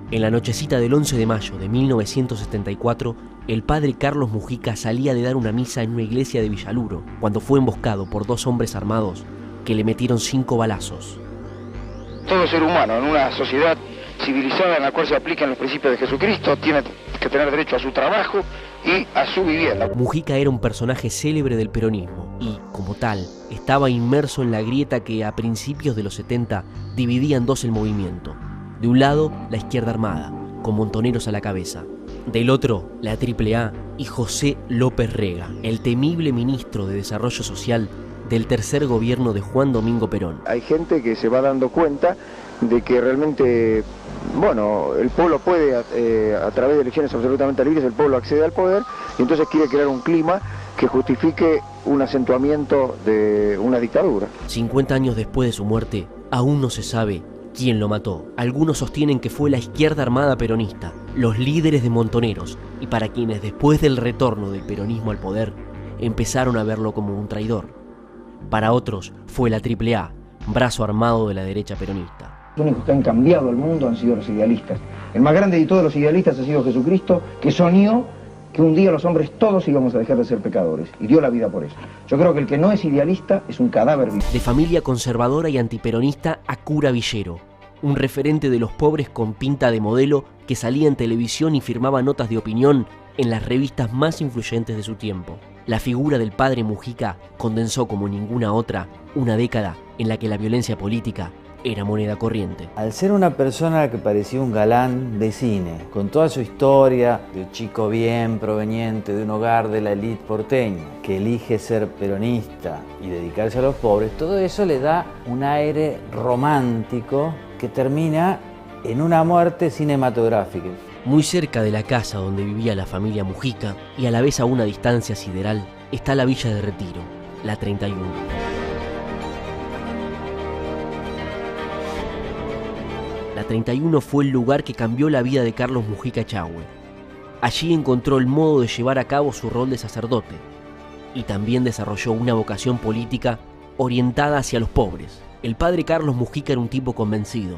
En la nochecita del 11 de mayo de 1974, el padre Carlos Mujica salía de dar una misa en una iglesia de Villaluro, cuando fue emboscado por dos hombres armados que le metieron 5 balazos. Todo ser humano en una sociedad civilizada en la cual se aplican los principios de Jesucristo tiene que tener derecho a su trabajo y a su vivienda. Mujica era un personaje célebre del peronismo y, como tal, estaba inmerso en la grieta que a principios de los 70 dividía en dos el movimiento. De un lado, la izquierda armada, con Montoneros a la cabeza. Del otro, la AAA y José López Rega, el temible ministro de Desarrollo Social del tercer gobierno de Juan Domingo Perón. Hay gente que se va dando cuenta de que realmente, bueno, el pueblo puede, a través de elecciones absolutamente libres, el pueblo accede al poder y entonces quiere crear un clima que justifique un acentuamiento de una dictadura. 50 años después de su muerte, aún no se sabe quién lo mató. Algunos sostienen que fue la izquierda armada peronista, los líderes de Montoneros, y para quienes después del retorno del peronismo al poder, empezaron a verlo como un traidor. Para otros fue la AAA, brazo armado de la derecha peronista. Los únicos que han cambiado el mundo han sido los idealistas. El más grande de todos los idealistas ha sido Jesucristo, que soñó que un día los hombres todos íbamos a dejar de ser pecadores, y dio la vida por eso. Yo creo que el que no es idealista es un cadáver vivo. De familia conservadora y antiperonista a cura Villero, un referente de los pobres con pinta de modelo que salía en televisión y firmaba notas de opinión en las revistas más influyentes de su tiempo. La figura del padre Mujica condensó como ninguna otra una década en la que la violencia política era moneda corriente. Al ser una persona que parecía un galán de cine, con toda su historia de un chico bien proveniente de un hogar de la élite porteña, que elige ser peronista y dedicarse a los pobres, todo eso le da un aire romántico que termina en una muerte cinematográfica. Muy cerca de la casa donde vivía la familia Mujica y a la vez a una distancia sideral está la Villa de Retiro, la 31. La 31 fue el lugar que cambió la vida de Carlos Mujica Echagüe. Allí encontró el modo de llevar a cabo su rol de sacerdote y también desarrolló una vocación política orientada hacia los pobres. El padre Carlos Mujica era un tipo convencido.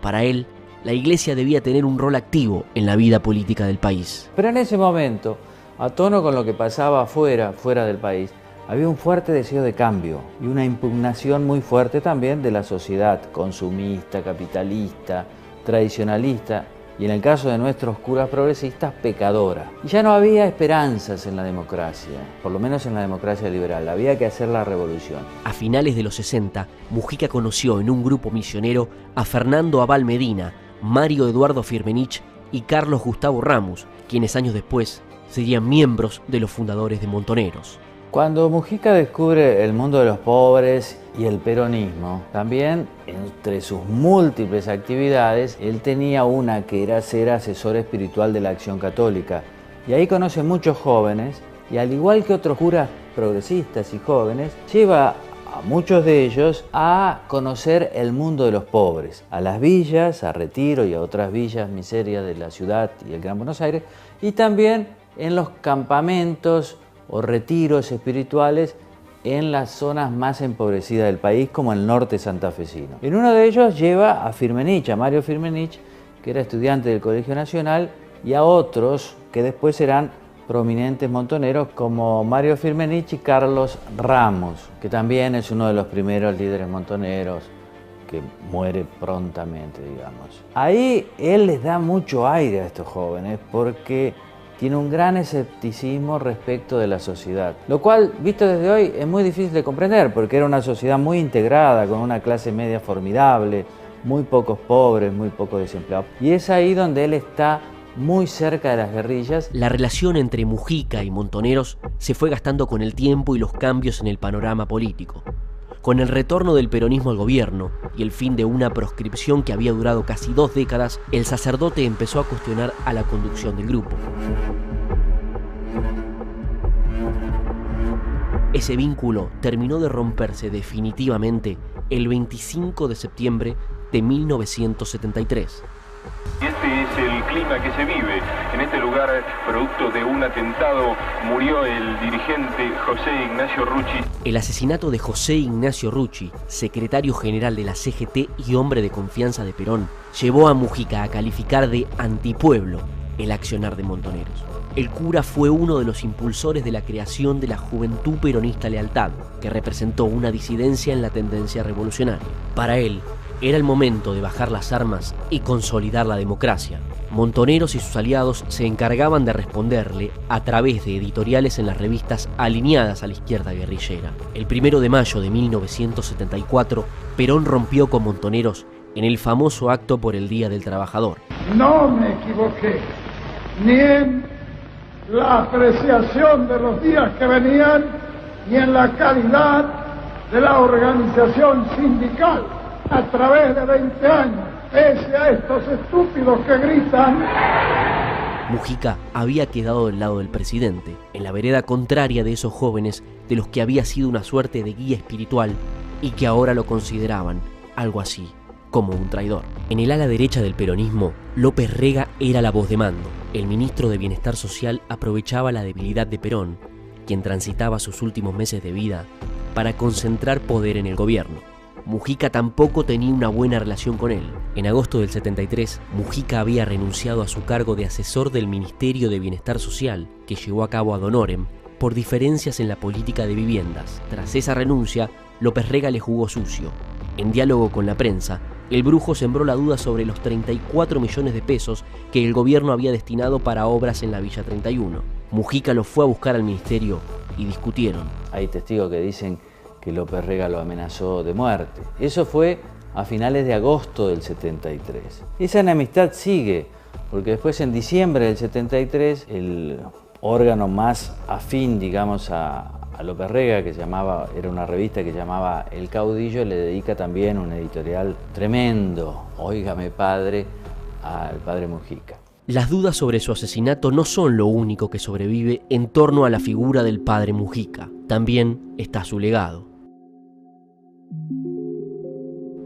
Para él, la iglesia debía tener un rol activo en la vida política del país. Pero en ese momento, a tono con lo que pasaba fuera del país, había un fuerte deseo de cambio y una impugnación muy fuerte también de la sociedad consumista, capitalista, tradicionalista y en el caso de nuestros curas progresistas, pecadora. Y ya no había esperanzas en la democracia, por lo menos en la democracia liberal, había que hacer la revolución. A finales de los 60, Mujica conoció en un grupo misionero a Fernando Abal Medina, Mario Eduardo Firmenich y Carlos Gustavo Ramos, quienes años después serían miembros de los fundadores de Montoneros. Cuando Mujica descubre el mundo de los pobres y el peronismo, también entre sus múltiples actividades, él tenía una que era ser asesor espiritual de la Acción Católica. Y ahí conoce muchos jóvenes y al igual que otros curas progresistas y jóvenes, lleva a muchos de ellos a conocer el mundo de los pobres, a las villas, a Retiro y a otras villas miserias de la ciudad y el Gran Buenos Aires, y también en los campamentos o retiros espirituales en las zonas más empobrecidas del país, como el norte santafesino. En uno de ellos lleva a Firmenich, a Mario Firmenich, que era estudiante del Colegio Nacional, y a otros que después serán prominentes montoneros como Mario Firmenich y Carlos Ramos, que también es uno de los primeros líderes montoneros que muere prontamente, digamos. Ahí él les da mucho aire a estos jóvenes porque tiene un gran escepticismo respecto de la sociedad, lo cual, visto desde hoy, es muy difícil de comprender porque era una sociedad muy integrada, con una clase media formidable, muy pocos pobres, muy pocos desempleados. Y es ahí donde él está muy cerca de las guerrillas. La relación entre Mujica y Montoneros se fue gastando con el tiempo y los cambios en el panorama político. Con el retorno del peronismo al gobierno y el fin de una proscripción que había durado casi 2 décadas, el sacerdote empezó a cuestionar a la conducción del grupo. Ese vínculo terminó de romperse definitivamente el 25 de septiembre de 1973. Este es el clima que se vive. En este lugar, producto de un atentado, murió el dirigente José Ignacio Rucci. El asesinato de José Ignacio Rucci, secretario general de la CGT y hombre de confianza de Perón, llevó a Mujica a calificar de antipueblo el accionar de Montoneros. El cura fue uno de los impulsores de la creación de la Juventud Peronista Lealtad, que representó una disidencia en la tendencia revolucionaria. Para él, era el momento de bajar las armas y consolidar la democracia. Montoneros y sus aliados se encargaban de responderle a través de editoriales en las revistas alineadas a la izquierda guerrillera. El 1 de mayo de 1974, Perón rompió con Montoneros en el famoso acto por el Día del Trabajador. No me equivoqué, ni en la apreciación de los días que venían, ni en la calidad de la organización sindical a través de 20 años, pese a estos estúpidos que gritan. Mujica había quedado del lado del presidente, en la vereda contraria de esos jóvenes de los que había sido una suerte de guía espiritual y que ahora lo consideraban algo así como un traidor. En el ala derecha del peronismo, López Rega era la voz de mando. El ministro de Bienestar Social aprovechaba la debilidad de Perón, quien transitaba sus últimos meses de vida, para concentrar poder en el gobierno. Mujica tampoco tenía una buena relación con él. En agosto del 73, Mujica había renunciado a su cargo de asesor del Ministerio de Bienestar Social, que llevó a cabo ad honorem, por diferencias en la política de viviendas. Tras esa renuncia, López Rega le jugó sucio. En diálogo con la prensa, el brujo sembró la duda sobre los 34 millones de pesos que el gobierno había destinado para obras en la Villa 31. Mujica lo fue a buscar al ministerio y discutieron. Hay testigos que dicen que López Rega lo amenazó de muerte. Eso fue a finales de agosto del 73. Esa enemistad sigue, porque después en diciembre del 73, el órgano más afín, digamos, a López Rega, que era una revista que llamaba El Caudillo, le dedica también un editorial tremendo, Óigame Padre, al padre Mujica. Las dudas sobre su asesinato no son lo único que sobrevive en torno a la figura del padre Mujica. También está su legado.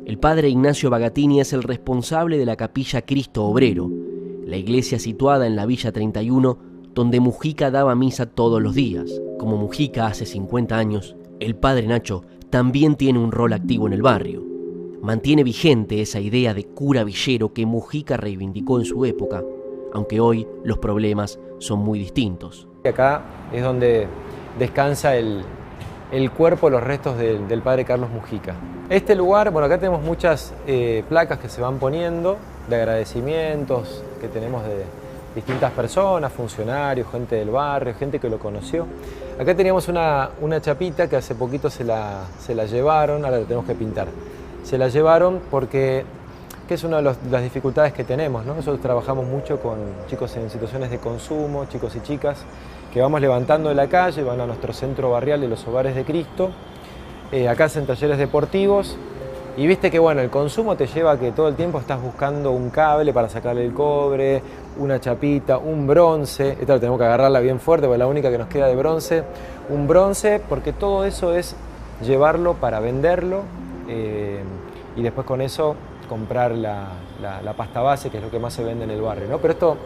El padre Ignacio Bagatini es el responsable de la capilla Cristo Obrero, la iglesia situada en la Villa 31, donde Mujica daba misa todos los días. Como Mujica hace 50 años, el padre Nacho también tiene un rol activo en el barrio. Mantiene vigente esa idea de cura villero que Mujica reivindicó en su época, aunque hoy los problemas son muy distintos. Acá es donde descansa el cuerpo, los restos del padre Carlos Mujica. Este lugar, bueno, acá tenemos muchas placas que se van poniendo de agradecimientos que tenemos de distintas personas, funcionarios, gente del barrio, gente que lo conoció. Acá teníamos una chapita que hace poquito se la llevaron, ahora la tenemos que pintar. Se la llevaron porque es una de las dificultades que tenemos, ¿no? Nosotros trabajamos mucho con chicos en situaciones de consumo, chicos y chicas, que vamos levantando de la calle, van a nuestro centro barrial de los Hogares de Cristo. Acá hacen talleres deportivos. Y viste que bueno, el consumo te lleva a que todo el tiempo estás buscando un cable para sacarle el cobre, una chapita, un bronce. Esta lo tenemos que agarrarla bien fuerte porque es la única que nos queda de bronce. Un bronce, porque todo eso es llevarlo para venderlo y después con eso comprar la pasta base, que es lo que más se vende en el barrio, ¿no? Pero esto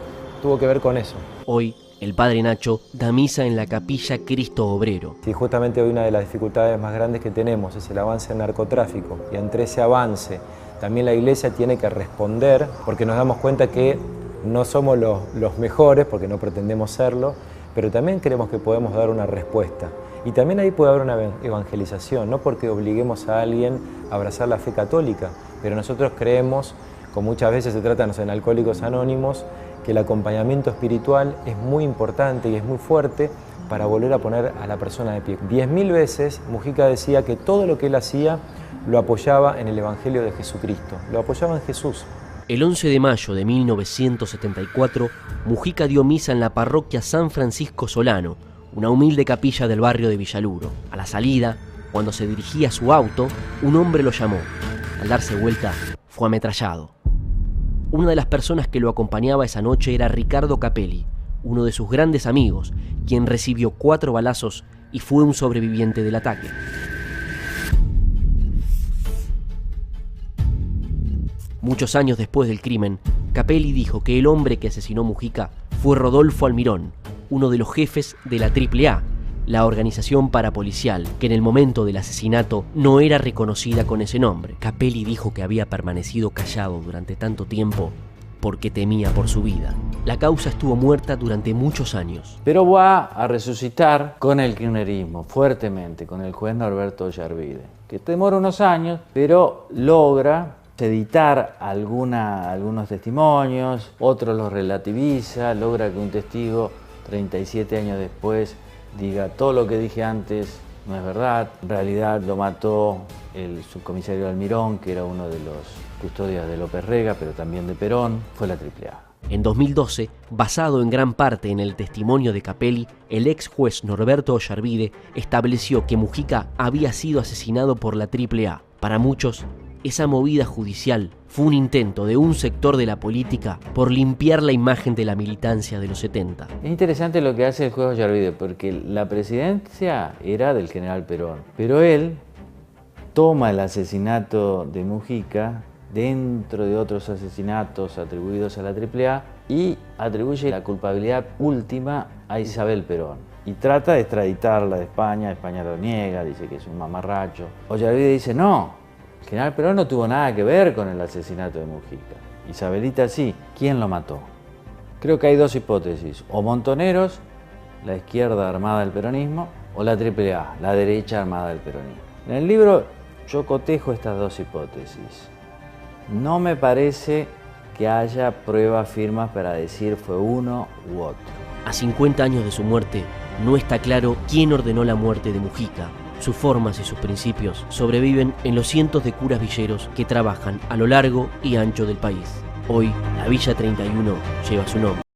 tuvo que ver con eso. Hoy, el padre Nacho da misa en la capilla Cristo Obrero. Sí, justamente hoy una de las dificultades más grandes que tenemos es el avance del narcotráfico. Y entre ese avance también la iglesia tiene que responder, porque nos damos cuenta que no somos los mejores, porque no pretendemos serlo, pero también creemos que podemos dar una respuesta. Y también ahí puede haber una evangelización, no porque obliguemos a alguien a abrazar la fe católica, pero nosotros creemos, como muchas veces se trata en Alcohólicos Anónimos, que el acompañamiento espiritual es muy importante y es muy fuerte para volver a poner a la persona de pie. 10.000 veces Mujica decía que todo lo que él hacía lo apoyaba en el Evangelio de Jesucristo, lo apoyaba en Jesús. El 11 de mayo de 1974, Mujica dio misa en la parroquia San Francisco Solano, una humilde capilla del barrio de Villaluro. A la salida, cuando se dirigía a su auto, un hombre lo llamó. Al darse vuelta, fue ametrallado. Una de las personas que lo acompañaba esa noche era Ricardo Capelli, uno de sus grandes amigos, quien recibió 4 balazos y fue un sobreviviente del ataque. Muchos años después del crimen, Capelli dijo que el hombre que asesinó Mujica fue Rodolfo Almirón, uno de los jefes de la AAA, la organización parapolicial que en el momento del asesinato no era reconocida con ese nombre. Capelli dijo que había permanecido callado durante tanto tiempo porque temía por su vida. La causa estuvo muerta durante muchos años. Pero va a resucitar con el kirchnerismo, fuertemente, con el juez Norberto Ollarvide, que demora unos años, pero logra editar algunos testimonios, otros los relativiza, logra que un testigo 37 años después diga todo lo que dije antes no es verdad, en realidad lo mató el subcomisario Almirón, que era uno de los custodias de López Rega, pero también de Perón, fue la AAA. En 2012, basado en gran parte en el testimonio de Capelli, el ex juez Norberto Ollarvide estableció que Mujica había sido asesinado por la AAA. Para muchos, esa movida judicial fue un intento de un sector de la política por limpiar la imagen de la militancia de los 70. Es interesante lo que hace el juez Ollarvide, porque la presidencia era del general Perón, pero él toma el asesinato de Mujica dentro de otros asesinatos atribuidos a la AAA y atribuye la culpabilidad última a Isabel Perón. Y trata de extraditarla de España, España lo niega, dice que es un mamarracho. Ollarvide dice, no, el general Perón no tuvo nada que ver con el asesinato de Mujica. Isabelita sí. ¿Quién lo mató? Creo que hay dos hipótesis, o Montoneros, la izquierda armada del peronismo, o la AAA, la derecha armada del peronismo. En el libro yo cotejo estas dos hipótesis. No me parece que haya pruebas firmes para decir fue uno u otro. A 50 años de su muerte, no está claro quién ordenó la muerte de Mujica. Sus formas y sus principios sobreviven en los cientos de curas villeros que trabajan a lo largo y ancho del país. Hoy, la Villa 31 lleva su nombre.